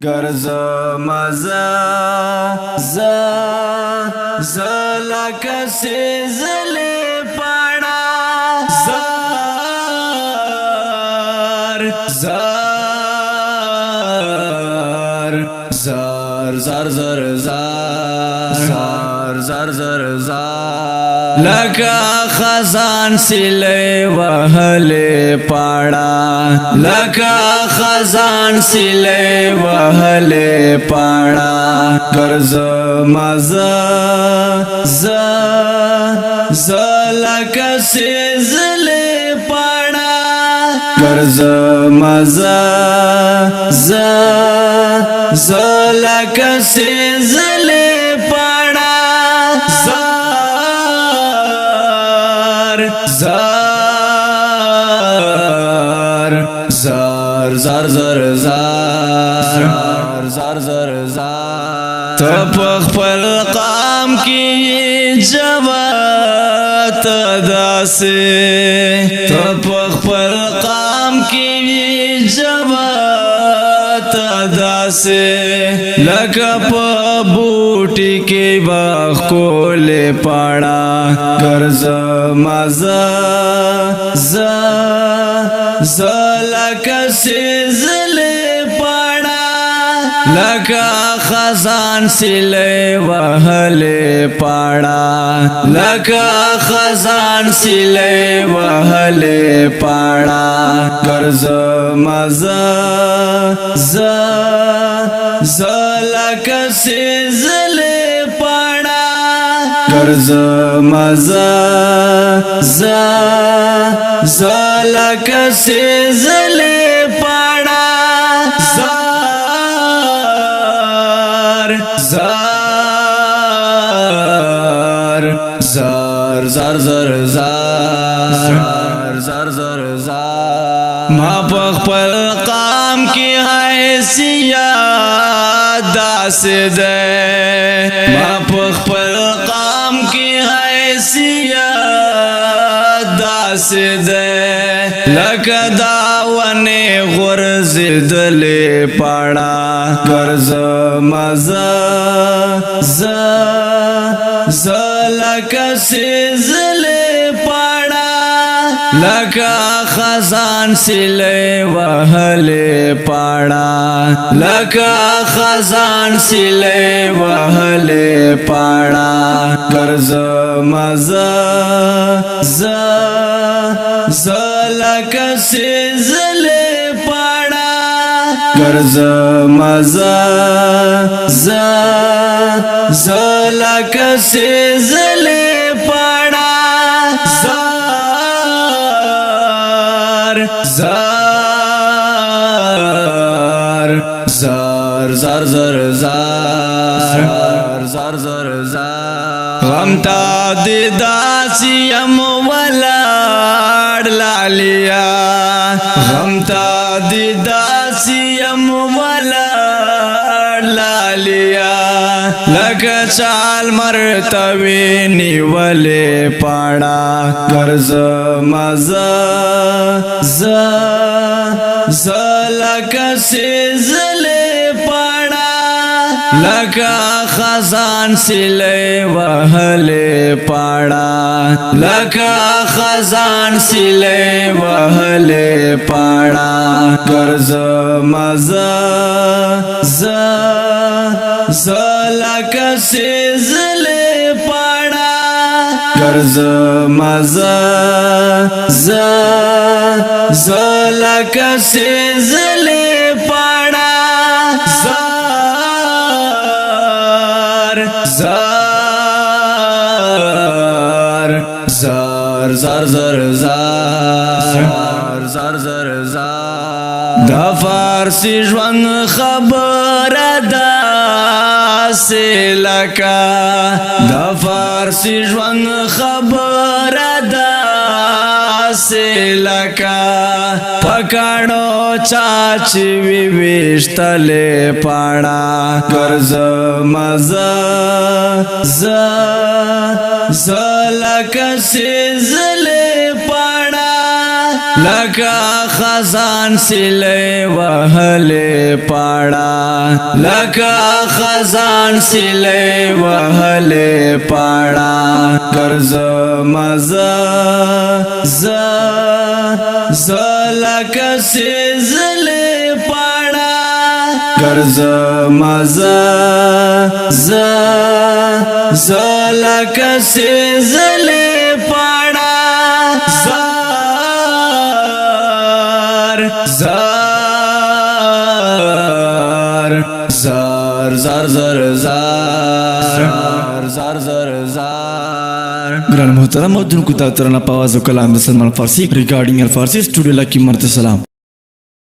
گرز مزا زلک سیزلی پڑا زر لکا خزان سلی وحلی پاڑا لکا خزان سلی وحلی پاڑا گرز مزا لکا سیزلی پاڑا گرز مزا لکا سیزلی پاڑا زر تپخ پل قام کی جوات داسے تپخ پل قام کی جوات داسے لکا پا بوٹی کی باغ کولے پاڑا گرز مزا لکا سیزلی پاڑا لکا خزان سلی وحلی پاڑا لکا خزان سلی وحلی پاڑا گرز مزا لکا سیزلی پاڑا گرز مزا لکا سیزلی پاڑا ما پخ پل قام کی حیثیت داس دے ما پخ پل قام کی حیثیت داس دے لکا داوانی غرز دلی پاڑا گرز مزا لکا سیزلی پاڑا لکا خزان سلی وحلی پاڑا لکا خزان سلی وحلی پاڑا گرز مزا لکا سیزلی پاڑا گرز مزا لکا سیزلی پاڑا غم تا دیداسیم ولاد لالیا غم تا دیداسیم ولاد لالیا لکا چال مرتوی نیولی پاڑا گرز مزا لکا سیزلی پاڑا لکا خزان سلی وحلی پاڑا لکا خزان سلی وحلی پاڑا گرز مزا لکا سیزلی پاڑا گرز مزا لکا سیزلی پاڑا دا فارسی جوان خبر داسې لکه دا فارسی جوان خبر داسې لکه پکاڼو چاچی وی ویشتلې پاڼه ګرځ مزه لکه سیزلې پاڼه लका खजान सिले वहले पाड़ा लका खजान सिले वहले पाड़ा कर्ज मजा लका सिजले पाड़ा कर्ज मजा लका सिजले पाड़ा ग्रांड मोहतरम और दुन कुताब तरना पावाज़ कलाम सलमान फारसी रिगार्डिंग अल फारसी स्टूडियो ला की मर्द सलाम।